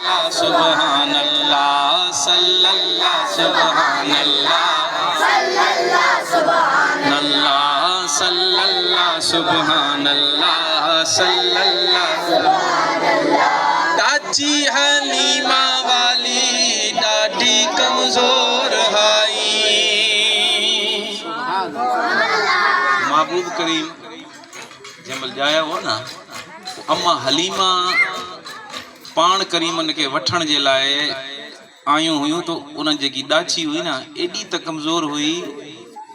सुभान अल्लाह सल्लल्लाह सुभान अल्लाह सल्लल्लाह सुभान अल्लाह सल्लल्लाह। दाची हलीमा वाली ॾाढी कमज़ोर हाई। महबूब करीम जंहिंमहिल जाया हो न अम्मा हलीमा पाण करीमन के वठण जे लाइ आयूं हुयूं तो उन्हनि जेकी ॾाची हुई न एॾी त कमज़ोर हुई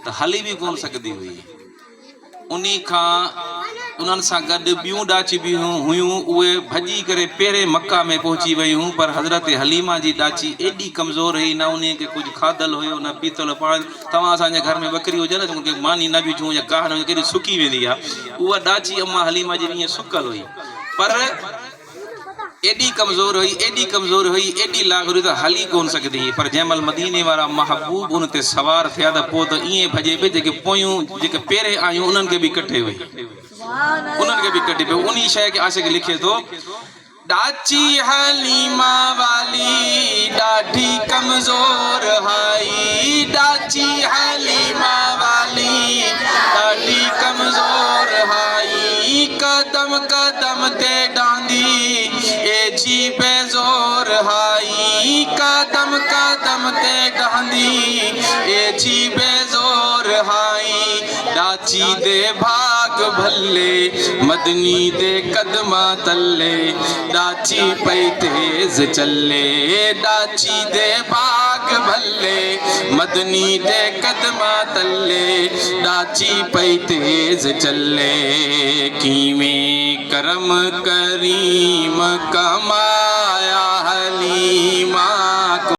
त हली बि कोन सघंदी हुई। उन्ही खां उन्हनि सां गॾु ॿियूं ॾाची बि हुयूं उहे भॼी करे पहिरें मक्का में पहुची वियूं पर हज़रत हलीमा जी ॾाची एॾी कमज़ोर हुई न उन खे कुझु खाधल हुयो न पीतल पाणी। तव्हां असांजे घर में बकरी हुजे न उनखे मानी न विझूं या गाह न विझूं केॾी सुकी वेंदी आहे। उहा ॾाची अम्मा हलीमा जी ईअं सुकल हुई पर एॾी कमज़ोर हुई एॾी लाग हुई त हली कोन सघंदी हुई। पर जंहिंमहिल मदीने वारा महबूब उन ते सवार थिया त पोइ त ईअं भॼे पई जेके पोयूं जेके पहिरें आयूं उन्हनि खे बि कटे हुई उन शइ खे आशिक़ लिखे थो। ॾाची हलीमा वाली ॾाढी कमज़ोर हाई। ॾाची हलीमा वाली ॾाढी कमज़ोर हाई। कदम कदम ते डांदी एजी बेज़ोर हाई। कदम कदम ते डांदी एजी बेज़ोर हाई। ॾाची दे भाग भले मदनी दे कदमा तले ॾाची पई तेज चले। ॾाची दे भाग भले मदनी दे कदमा तले ॾाची पई तेज चले। कीवें करम करीम कमाया हलीमा